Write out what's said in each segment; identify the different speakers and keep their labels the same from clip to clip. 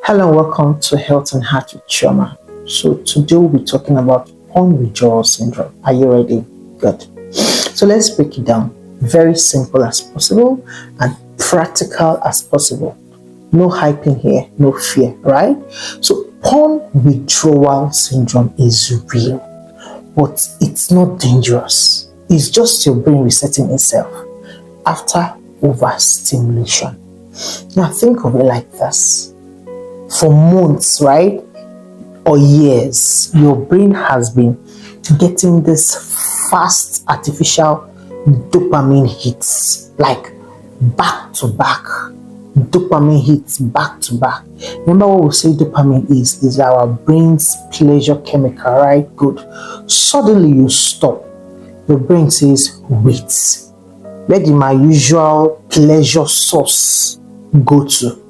Speaker 1: Hello and welcome to Health and Heart with Chioma. So today we'll be talking about withdrawal syndrome. Are you ready? Good. So let's break it down. Very simple as possible and practical as possible. No hyping here, no fear, right? So withdrawal syndrome is real, but it's not dangerous. It's just your brain resetting itself after overstimulation. Now think of it like this. For months, right, or years, your brain has been getting this fast artificial dopamine hits, like back to back. Dopamine hits back to back. Remember what we say dopamine is our brain's pleasure chemical, right? Good. Suddenly you stop. Your brain says, wait, where did my usual pleasure source go to?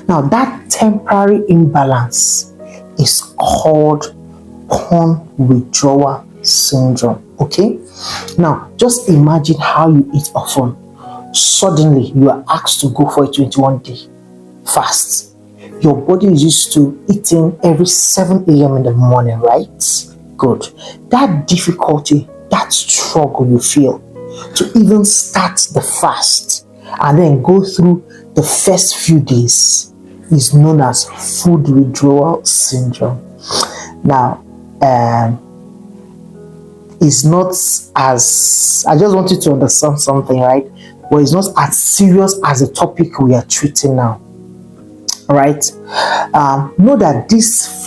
Speaker 1: Now, that temporary imbalance is called withdrawal syndrome, okay? Now, just imagine how you eat often. Suddenly, you are asked to go for a 21-day fast. Your body is used to eating every 7 a.m. in the morning, right? Good. That difficulty, that struggle you feel to even start the fast and then go through the first few days is known as food withdrawal syndrome. Now, it's not as, I just want you to understand something, right? But it's not as serious as the topic we are treating now. All right? Know that this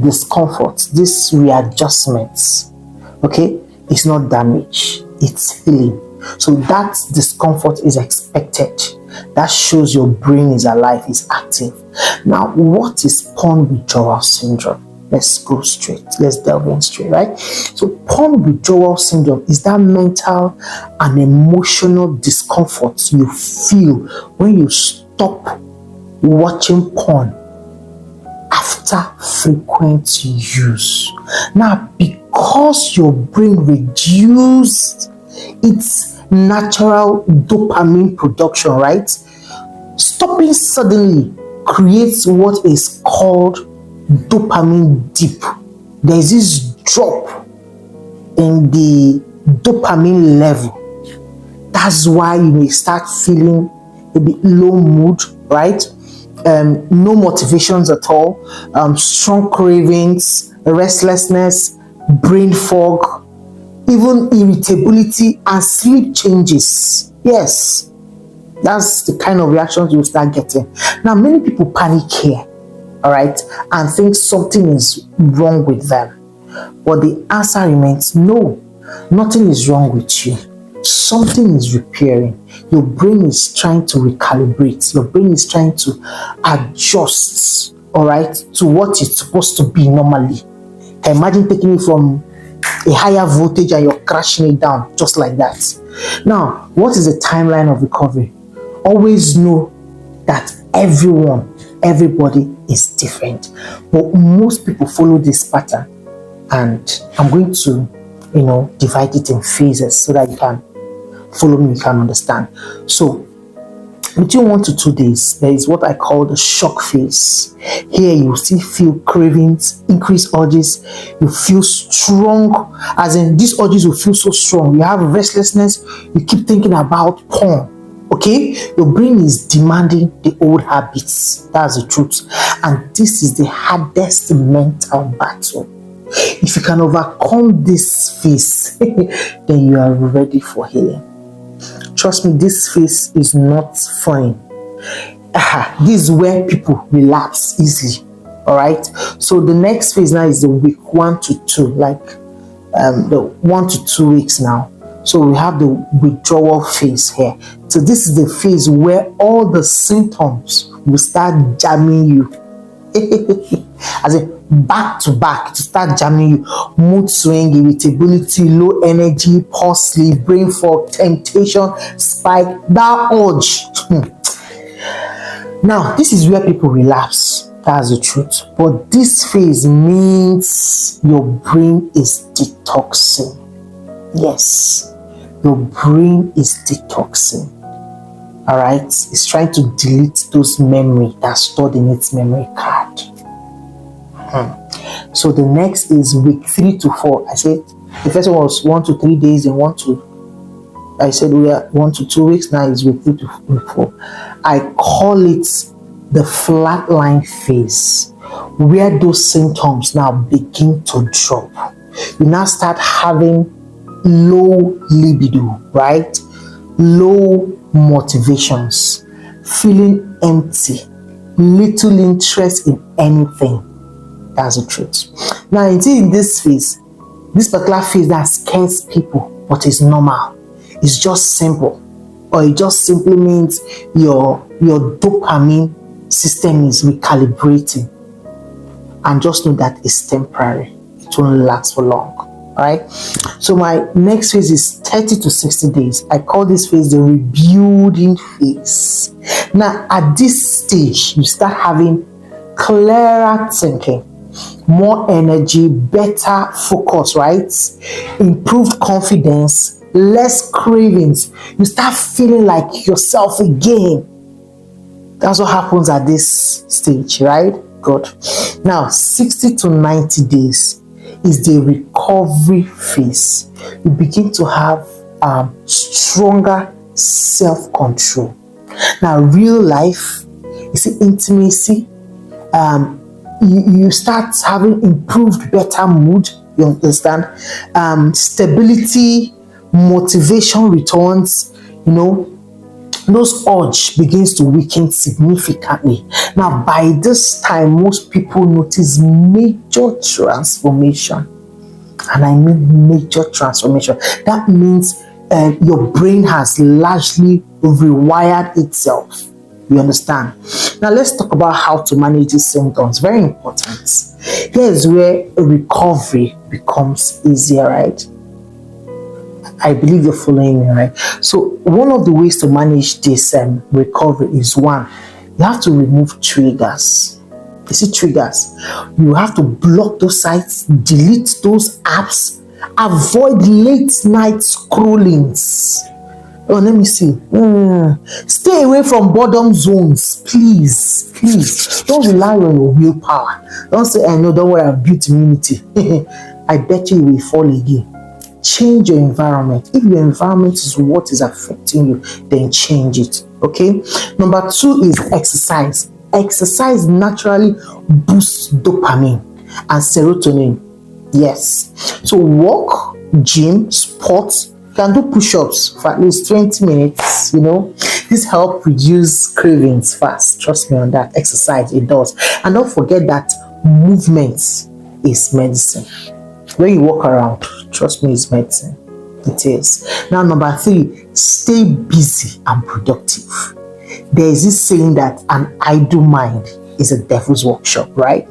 Speaker 1: discomfort, this readjustments, okay, it's not damage, it's healing. So that discomfort is expected. That shows your brain is alive, is active. Now, what is withdrawal syndrome? Let's go straight. Let's delve in straight, right? So withdrawal syndrome is that mental and emotional discomfort you feel when you stop watching porn after frequent use. Now, because your brain reduced its natural dopamine production, right? Stopping suddenly creates what is called dopamine dip. There's this drop in the dopamine level. That's why you may start feeling a bit low mood, right? No motivations at all, strong cravings, restlessness, brain fog, even irritability and sleep changes. Yes, that's the kind of reactions you start getting. Now, many people panic here, all right, and think something is wrong with them. But the answer remains no, nothing is wrong with you. Something is repairing. Your brain is trying to recalibrate. Your brain is trying to adjust, all right, to what it's supposed to be normally. Imagine taking it from a higher voltage and you're crashing it down just like that. Now, what is the timeline of recovery? Always know that everybody is different, but most people follow this pattern, and I'm going to divide it in phases so that you can follow me, you can understand. So between 1 to 2 days, there is what I call the shock phase. Here you still feel cravings, increased urges, you feel strong, as in these urges will feel so strong. You have restlessness, you keep thinking about porn, okay? Your brain is demanding the old habits. That's the truth. And this is the hardest mental battle. If you can overcome this phase, then you are ready for healing. Trust me, this phase is not funny. This is where people relapse easily. All right. So the next phase now is the week 1 to 2, like the 1 to 2 weeks now. So we have the withdrawal phase here. So this is the phase where all the symptoms will start jamming you. As a back to back to start jamming you. Mood swing, irritability, low energy, poor sleep, brain fog, temptation, spike, that urge. Now, this is where people relapse. That's the truth. But this phase means your brain is detoxing. Yes, your brain is detoxing. All right, it's trying to delete those memory that's stored in its memory card. So the next is week 3 to 4. I said the first one was 1 to 3 days, and I said we are 1 to 2 weeks. Now it's week 3 to week 4. I call it the flatline phase, where those symptoms now begin to drop. You now start having low libido, right? Low motivations, feeling empty, little interest in anything. That's the truth. Now, in this phase, this particular phase that scares people, but it's normal. It's just simple, or it just simply means your dopamine system is recalibrating. And just know that it's temporary. It won't last for long. All right. So my next phase is 30 to 60 days. I call this phase the rebuilding phase. Now, at this stage, you start having clearer thinking, more energy, better focus, right? Improved confidence, less cravings. You start feeling like yourself again. That's what happens at this stage, right? Good. Now, 60 to 90 days is the recovery phase. You begin to have stronger self-control. Now, real life, you see, intimacy, you start having improved, better mood, you understand? Stability, motivation returns, those urge begins to weaken significantly. Now, by this time, most people notice major transformation. And I mean major transformation. That means your brain has largely rewired itself. You understand? Now, let's talk about how to manage these symptoms. Very important. Here's where recovery becomes easier, right? I believe you're following me, right? So one of the ways to manage this recovery is, one, you have to remove triggers. You see, triggers. You have to block those sites, delete those apps, avoid late night scrollings. Oh, let me see. Stay away from boredom zones, please. Please. Don't rely on your willpower. Don't say, no, don't worry, I've built immunity. I bet you will fall again. Change your environment. If your environment is what is affecting you, then change it. Okay. Number 2 is exercise. Exercise naturally boosts dopamine and serotonin. Yes. So walk, gym, sports. You can do push-ups for at least 20 minutes. This helps reduce cravings fast. Trust me on that. Exercise, it does. And don't forget that movement is medicine. When you walk around, trust me, it's medicine. It is. Now, number 3, stay busy and productive. There is this saying that an idle mind is a devil's workshop, right?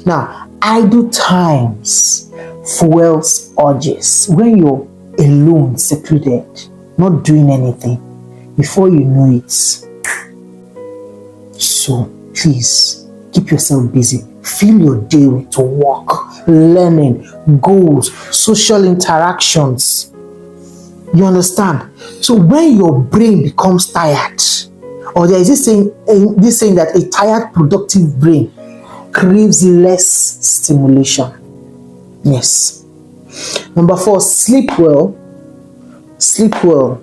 Speaker 1: Now, idle times fuels urges. When you're alone, secluded, not doing anything, before you know it. So, please, keep yourself busy. Fill your day with work, learning, goals, social interactions. You understand? So when your brain becomes tired, or there is this saying that a tired, productive brain craves less stimulation. Yes. Number 4, sleep well. Sleep well.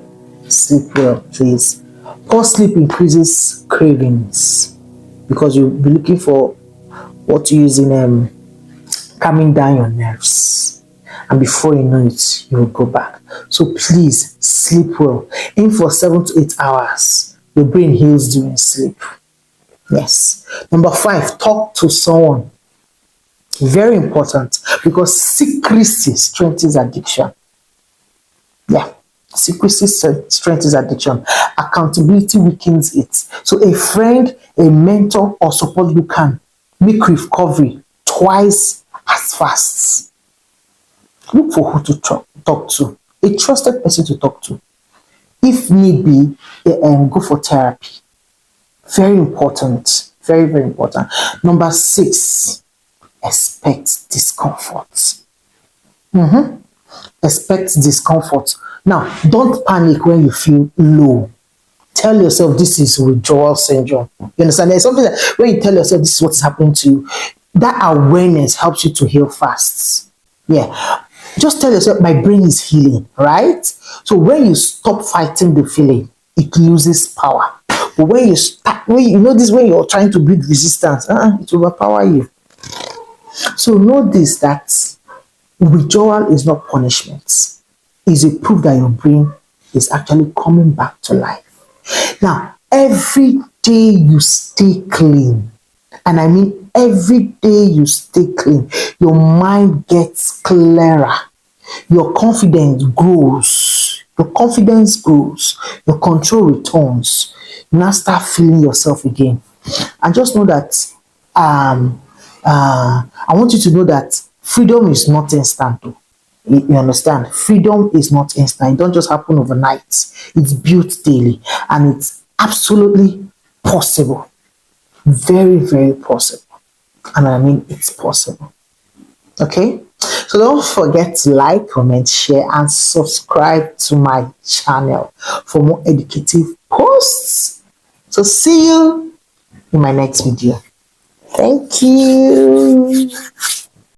Speaker 1: Sleep well, please. Poor sleep increases cravings because you'll be looking for what to use in calming down your nerves, and before you know it, you will go back. So please sleep well. Aim for 7 to 8 hours. Your brain heals during sleep. Yes. Number 5, talk to someone. Very important, because secrecy strengthens addiction. Yeah. Secrecy strengthens addiction. Accountability weakens it. So a friend, a mentor, or support you can make recovery twice as fast. Look for who to talk to. A trusted person to talk to. If need be, go for therapy. Very important. Very, very important. Number 6, expect discomfort. Expect discomfort. Now, don't panic when you feel low. tell yourself this is withdrawal syndrome. You understand? There's something that when you tell yourself this is what's happening to you, that awareness helps you to heal fast. Yeah. Just tell yourself, my brain is healing, right? So when you stop fighting the feeling, it loses power. But when you start, when you know this, when you're trying to build resistance, it will overpower you. So know this, that withdrawal is not punishment. It's a proof that your brain is actually coming back to life. Now, every day you stay clean, and I mean every day you stay clean, your mind gets clearer, your confidence grows, your control returns. You now start feeling yourself again. And just know that I want you to know that freedom is not instant. You understand? Freedom is not instant. It don't just happen overnight. It's built daily, and it's absolutely possible. Very, very possible. And I mean, it's possible. Okay? So don't forget to like, comment, share, and subscribe to my channel for more educative posts. So see you in my next video. Thank you.